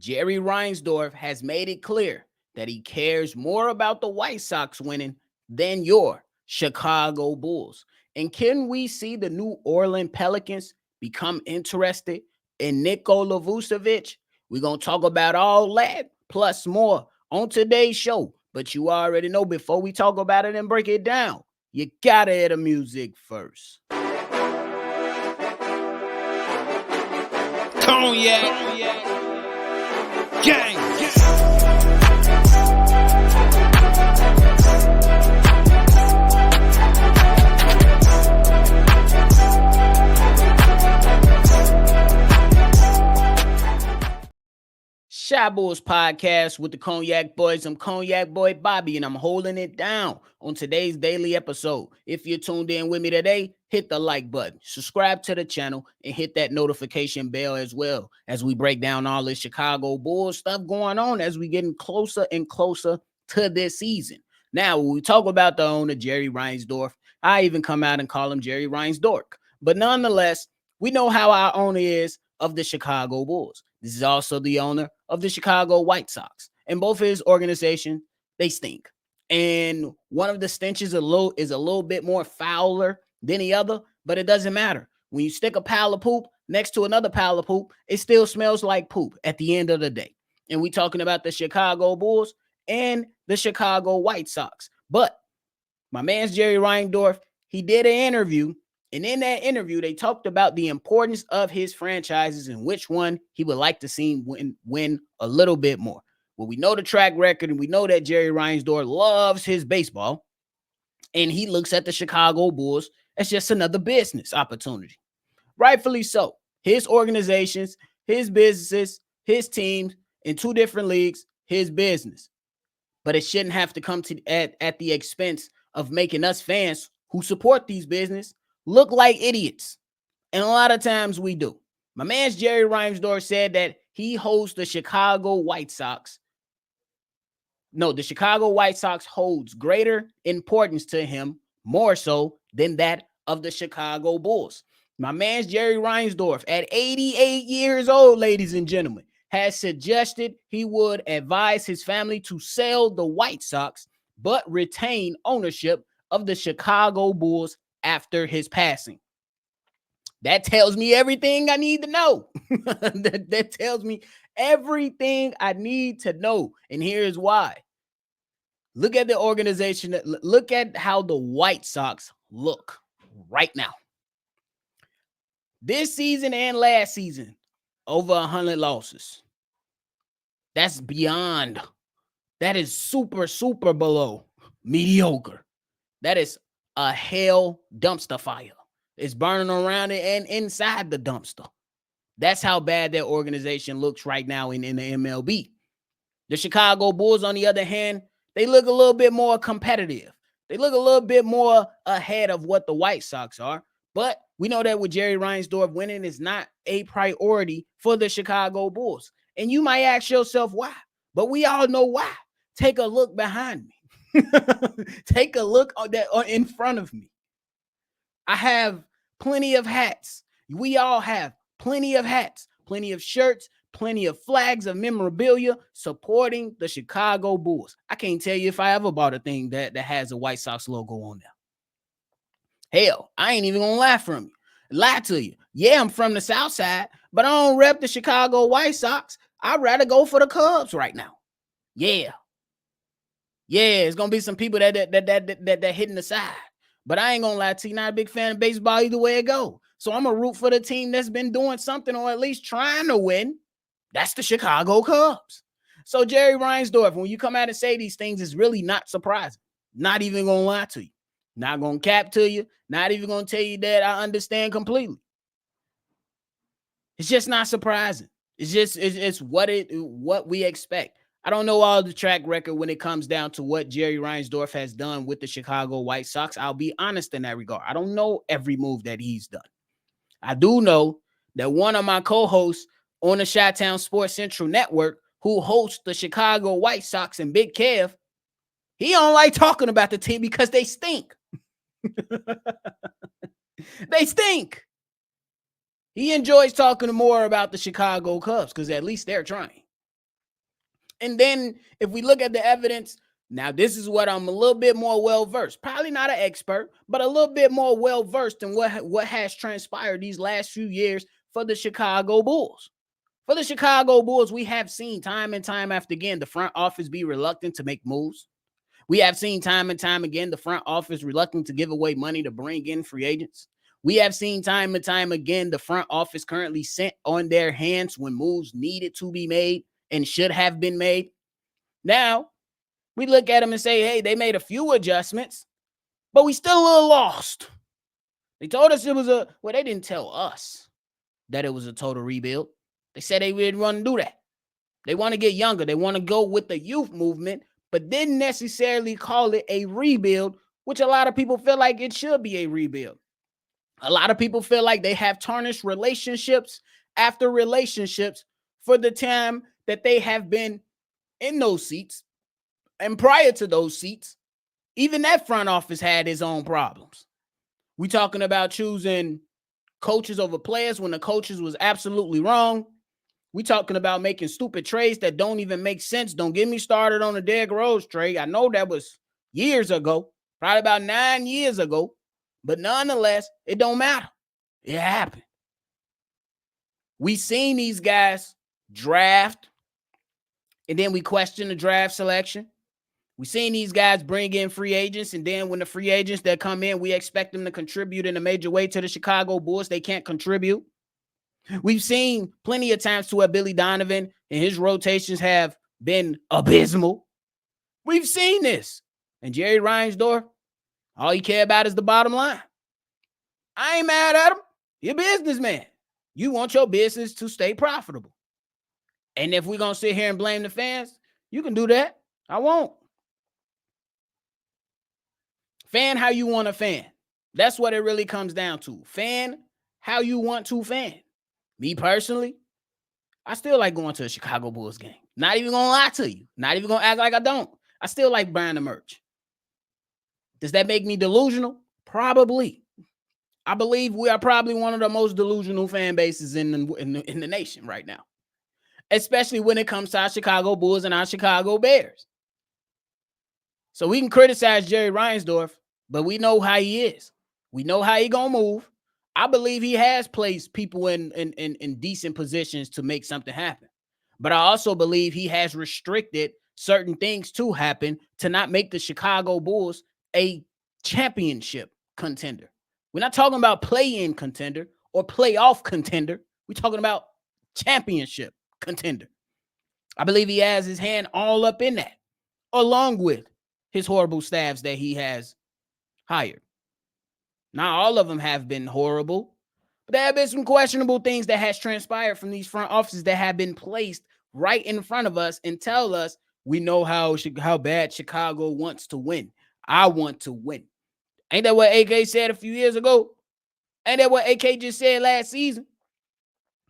Jerry Reinsdorf has made it clear that he cares more about the White Sox winning than your Chicago Bulls. And can we see the New Orleans Pelicans become interested in Nikola Vucevic? We're going to talk about all that plus more on today's show. But you already know, before we talk about it and break it down, you got to hear the music first. Cognac. Gang. Shy Bulls Podcast with the Cognac Boys. I'm Cognac Boy Bobby, and I'm holding it down on today's daily episode. If you're tuned in with me today, hit the like button, subscribe to the channel, and hit that notification bell as well as we break down all this Chicago Bulls stuff going on as we getting closer and closer to this season. Now, when we talk about the owner, Jerry Reinsdorf, I even come out and call him Jerry Reinsdorf. But nonetheless, we know how our owner is of the Chicago Bulls. This is also the owner of the Chicago White Sox. And both of his organizations, they stink. And one of the stenches is a little bit more fouler than the other, but it doesn't matter. When you stick a pile of poop next to another pile of poop, it still smells like poop at the end of the day. And we're talking about the Chicago Bulls and the Chicago White Sox. But my man's Jerry Reinsdorf, he did an interview. And in that interview, they talked about the importance of his franchises and which one he would like to see win a little bit more. Well, we know the track record, and we know that Jerry Reinsdorf loves his baseball, and he looks at the Chicago Bulls as just another business opportunity. Rightfully so. His organizations, his businesses, his teams in two different leagues, his business. But it shouldn't have to come to at the expense of making us fans who support these businesses look like idiots. And a lot of times we do. My man's Jerry Reinsdorf said that he holds the Chicago White Sox. No, the Chicago White Sox holds greater importance to him, more so than that of the Chicago Bulls. My man's Jerry Reinsdorf, at 88 years old, ladies and gentlemen, has suggested he would advise his family to sell the White Sox, but retain ownership of the Chicago Bulls after his passing. That tells me everything I need to know. that tells me everything I need to know. And here's why. Look at the organization. Look at how the White Sox look right now. This season and last season, over 100 losses. That's beyond. That is super, super below mediocre. That is a hell dumpster fire. It's burning around it and inside the dumpster. That's how bad that organization looks right now in the MLB. The Chicago Bulls, on the other hand, they look a little bit more competitive. They look a little bit more ahead of what the White Sox are. But we know that with Jerry Reinsdorf, winning is not a priority for the Chicago Bulls. And you might ask yourself why, but we all know why. Take a look behind me. Take a look in front of me. I have plenty of hats. We all have plenty of hats, plenty of shirts, plenty of flags of memorabilia supporting the Chicago Bulls. I can't tell you if I ever bought a thing that has a White Sox logo on there. Hell, I ain't even gonna lie to you. Yeah, I'm from the South Side, but I don't rep the Chicago White Sox. I'd rather go for the Cubs right now. Yeah, it's gonna be some people that hitting the side. But I ain't gonna lie to you, not a big fan of baseball either way it go. So I'm gonna root for the team that's been doing something, or at least trying to win. That's the Chicago Cubs. So Jerry Reinsdorf, when you come out and say these things, it's really not surprising. Not even gonna lie to you. Not gonna cap to you. Not even gonna tell you that I understand completely. It's just not surprising. It's what we expect. I don't know all the track record when it comes down to what Jerry Reinsdorf has done with the Chicago White Sox. I'll be honest in that regard. I don't know every move that he's done. I do know that one of my co-hosts on the Chi-Town Sports Central Network, who hosts the Chicago White Sox and Big Kev, he don't like talking about the team because they stink. They stink. He enjoys talking more about the Chicago Cubs because at least they're trying. And then if we look at the evidence, now this is what I'm a little bit more well-versed. Probably not an expert, but a little bit more well-versed in what has transpired these last few years for the Chicago Bulls. For the Chicago Bulls, we have seen time and time after again the front office be reluctant to make moves. We have seen time and time again the front office reluctant to give away money to bring in free agents. We have seen time and time again the front office currently sent on their hands when moves needed to be made and should have been made. Now, we look at them and say, hey, they made a few adjustments, but we still a little lost. They told us it was well, they didn't tell us that it was a total rebuild. They said they didn't want to do that. They want to get younger. They want to go with the youth movement, but didn't necessarily call it a rebuild, which a lot of people feel like it should be a rebuild. A lot of people feel like they have tarnished relationships after relationships for the time that they have been in those seats. And prior to those seats, even that front office had its own problems. We talking about choosing coaches over players when the coaches was absolutely wrong. We talking about making stupid trades that don't even make sense. Don't get me started on the Derrick Rose trade. I know that was years ago, probably about 9 years ago, but nonetheless, it don't matter. It happened. We seen these guys draft, and then we question the draft selection. We seen these guys bring in free agents, and then when the free agents that come in, we expect them to contribute in a major way to the Chicago Bulls. They can't contribute. We've seen plenty of times to where Billy Donovan and his rotations have been abysmal. We've seen this. And Jerry Reinsdorf, all he care about is the bottom line. I ain't mad at him. You're a businessman. You want your business to stay profitable. And if we're going to sit here and blame the fans, you can do that. I won't. Fan how you want to fan. That's what it really comes down to. Fan how you want to fan. Me personally, I still like going to a Chicago Bulls game. Not even going to lie to you. Not even going to act like I don't. I still like buying the merch. Does that make me delusional? Probably. I believe we are probably one of the most delusional fan bases in the nation right now, especially when it comes to our Chicago Bulls and our Chicago Bears. So we can criticize Jerry Reinsdorf, but we know how he is. We know how he gonna move. I believe he has placed people in decent positions to make something happen. But I also believe he has restricted certain things to happen to not make the Chicago Bulls a championship contender. We're not talking about play-in contender or playoff contender. We're talking about championship contender. I believe he has his hand all up in that, along with his horrible staffs that he has hired. Not all of them have been horrible, but there have been some questionable things that has transpired from these front offices that have been placed right in front of us and tell us we know how bad Chicago wants to win. I want to win. Ain't that what AK said a few years ago? Ain't that what AK just said last season?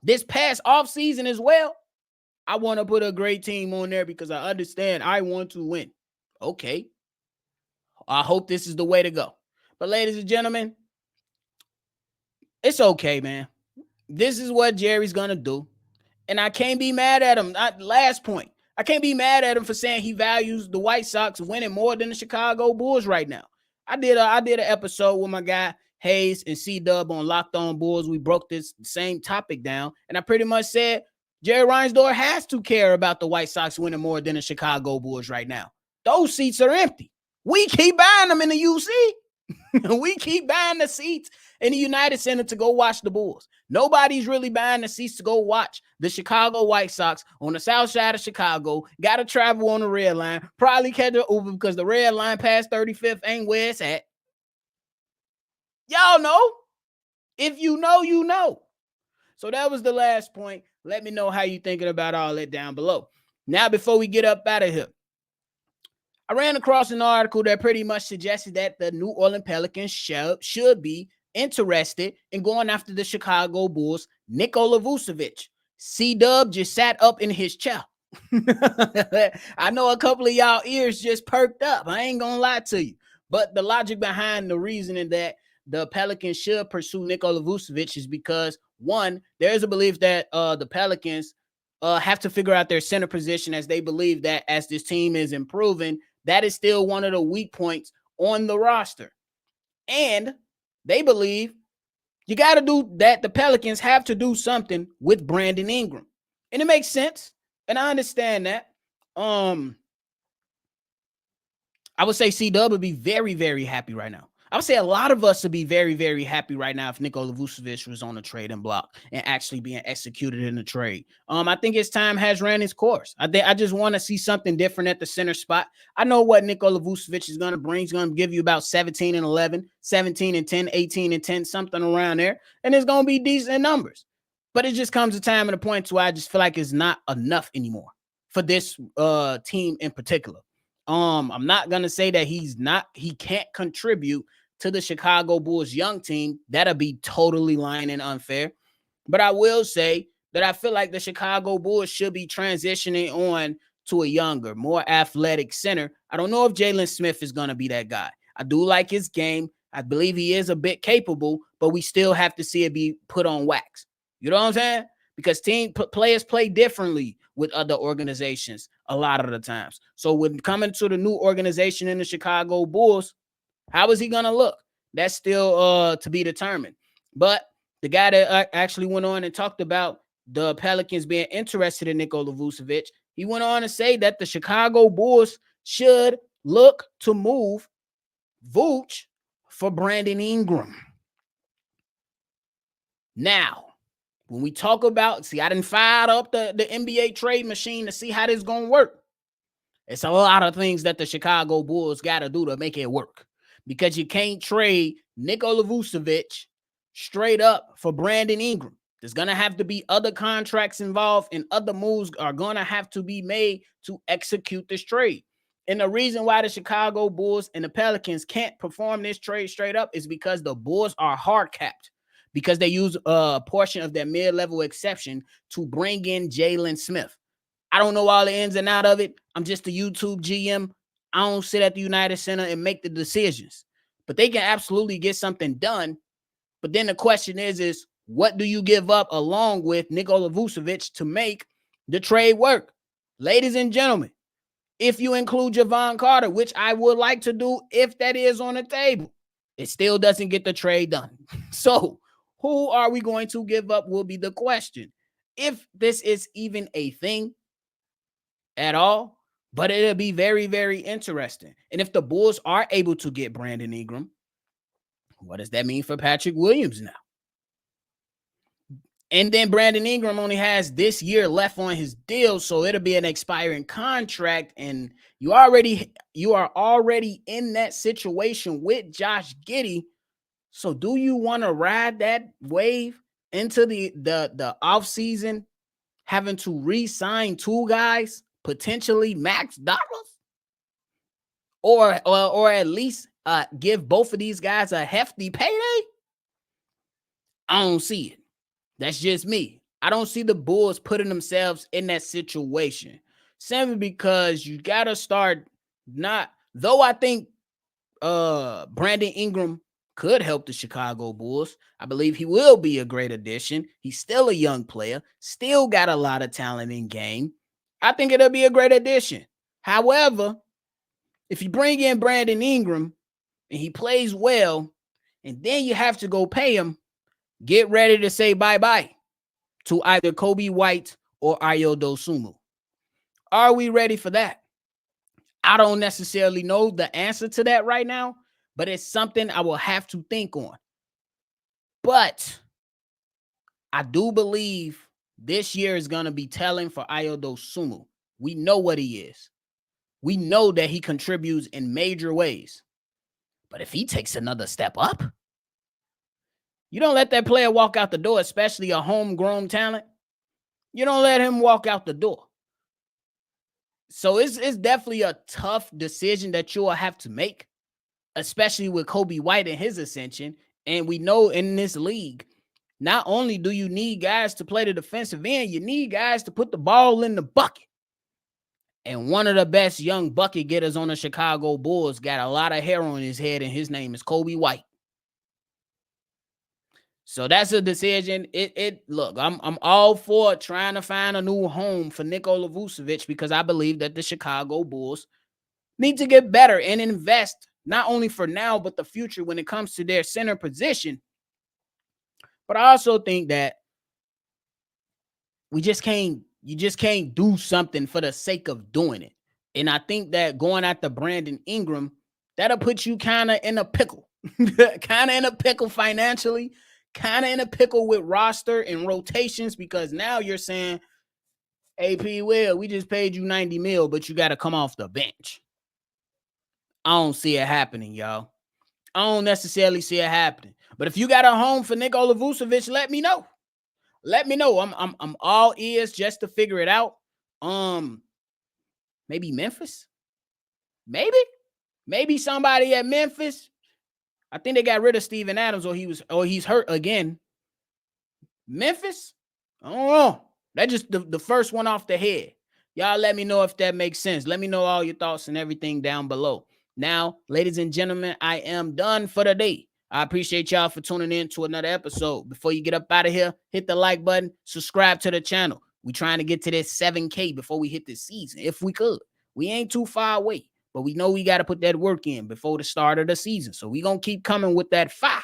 This past offseason as well. I want to put a great team on there because I understand I want to win. Okay. I hope this is the way to go. But ladies and gentlemen, it's okay, man. This is what Jerry's going to do. And I can't be mad at him. Last point. I can't be mad at him for saying he values the White Sox winning more than the Chicago Bulls right now. I did an episode with my guy Hayes and CDubb on Locked On Bulls. We broke this same topic down, and I pretty much said Jerry Reinsdorf has to care about the White Sox winning more than the Chicago Bulls right now. Those seats are empty. We keep buying them in the UC. We keep buying the seats in the United Center to go watch the Bulls. Nobody's really buying the seats to go watch the Chicago White Sox on the south side of Chicago. Got to travel on the red line. Probably catch an Uber because the red line past 35th ain't where it's at. Y'all know. If you know, you know. So that was the last point. Let me know how you thinking about all that down below. Now, before we get up out of here, I ran across an article that pretty much suggested that the New Orleans Pelicans should be interested in going after the Chicago Bulls, Nikola Vucevic. CDubb just sat up in his chair. I know a couple of y'all ears just perked up. I ain't gonna lie to you. But the logic behind the reasoning that the Pelicans should pursue Nikola Vucevic is because, one, there's a belief that the Pelicans have to figure out their center position, as they believe that as this team is improving, that is still one of the weak points on the roster. And they believe you got to do that. The Pelicans have to do something with Brandon Ingram. And it makes sense. And I understand that. I would say CDubb would be very, very happy right now. I would say a lot of us would be very, very happy right now if Nikola Vucevic was on the trading block and actually being executed in the trade. I think his time has ran its course. I just want to see something different at the center spot. I know what Nikola Vucevic is going to bring. He's going to give you about 17 and 11, 17 and 10, 18 and 10, something around there. And it's going to be decent numbers. But it just comes a time and a point to where I just feel like it's not enough anymore for this team in particular. I'm not gonna say that he can't contribute to the Chicago Bulls young team. That'll be totally lying and unfair. But I will say that I feel like the Chicago Bulls should be transitioning on to a younger, more athletic center. I don't know if Jalen Smith is gonna be that guy. I do like his game. I believe he is a bit capable, but we still have to see it be put on wax. You know what I'm saying? Because players play differently with other organizations a lot of the times. So when coming to the new organization in the Chicago Bulls, how is he going to look? That's still to be determined. But the guy that actually went on and talked about the Pelicans being interested in Nikola Vucevic, he went on to say that the Chicago Bulls should look to move Vooch for Brandon Ingram. Now, when we talk about, I didn't fire up the NBA trade machine to see how this is going to work. It's a lot of things that the Chicago Bulls got to do to make it work, because you can't trade Nikola Vucevic straight up for Brandon Ingram. There's going to have to be other contracts involved, and other moves are going to have to be made to execute this trade. And the reason why the Chicago Bulls and the Pelicans can't perform this trade straight up is because the Bulls are hard capped, because they use a portion of their mid-level exception to bring in Jalen Smith. I don't know all the ins and out of it. I'm just a YouTube GM. I don't sit at the United Center and make the decisions. But they can absolutely get something done. But then the question is what do you give up along with Nikola Vucevic to make the trade work? Ladies and gentlemen, if you include Javon Carter, which I would like to do if that is on the table, it still doesn't get the trade done. So who are we going to give up will be the question. If this is even a thing at all, but it'll be very, very interesting. And if the Bulls are able to get Brandon Ingram, what does that mean for Patrick Williams now? And then Brandon Ingram only has this year left on his deal, so it'll be an expiring contract. And you are already in that situation with Josh Giddey. So do you want to ride that wave into the offseason, having to re-sign two guys, potentially max dollars? Or at least give both of these guys a hefty payday? I don't see it. That's just me. I don't see the Bulls putting themselves in that situation, simply because you got to start though I think Brandon Ingram could help the Chicago Bulls. I believe he will be a great addition. He's still a young player, still got a lot of talent in game. I think it'll be a great addition. However, if you bring in Brandon Ingram and he plays well, and then you have to go pay him, get ready to say bye-bye to either Kobe White or Ayo Dosunmu. Are we ready for that? I don't necessarily know the answer to that right now, but it's something I will have to think on. But I do believe this year is going to be telling for Ayo Dosunmu. We know what he is. We know that he contributes in major ways. But if he takes another step up, you don't let that player walk out the door, especially a homegrown talent. You don't let him walk out the door. So it's definitely a tough decision that you'll have to make, especially with Kobe White and his ascension. And we know in this league, not only do you need guys to play the defensive end, you need guys to put the ball in the bucket. And one of the best young bucket getters on the Chicago Bulls got a lot of hair on his head, and his name is Kobe White. So that's a decision. Look, I'm all for trying to find a new home for Nikola Vucevic because I believe that the Chicago Bulls need to get better and invest not only for now but the future when it comes to their center position. But I also think that you just can't do something for the sake of doing it. And I think that going after Brandon Ingram, that'll put you kind of in a pickle. Kind of in a pickle financially, kind of in a pickle with roster and rotations, because now you're saying, AP Will, we just paid you 90 mil, but you got to come off the bench. I don't see it happening, y'all. I don't necessarily see it happening. But if you got a home for Nikola Vucevic, let me know. Let me know. I'm all ears just to figure it out. Maybe Memphis. Maybe somebody at Memphis. I think they got rid of Steven Adams, or he's hurt again. Memphis? I don't know. That's just the first one off the head. Y'all let me know if that makes sense. Let me know all your thoughts and everything down below. Now, ladies and gentlemen, I am done for the day. I appreciate y'all for tuning in to another episode. Before you get up out of here, hit the like button, subscribe to the channel. We trying to get to this 7K before we hit this season, if we could. We ain't too far away, but we know we got to put that work in before the start of the season. So we going to keep coming with that fire.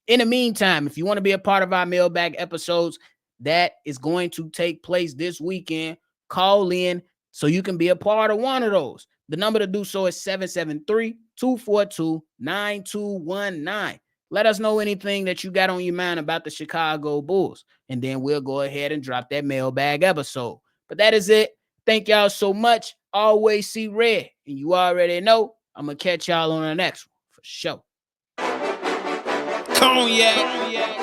In the meantime, if you want to be a part of our mailbag episodes, that is going to take place this weekend. Call in so you can be a part of one of those. The number to do so is 773-242-9219. Let us know anything that you got on your mind about the Chicago Bulls, and then we'll go ahead and drop that mailbag episode. But that is it. Thank y'all so much. Always see red, and you already know I'm going to catch y'all on the next one for sure. Cognac.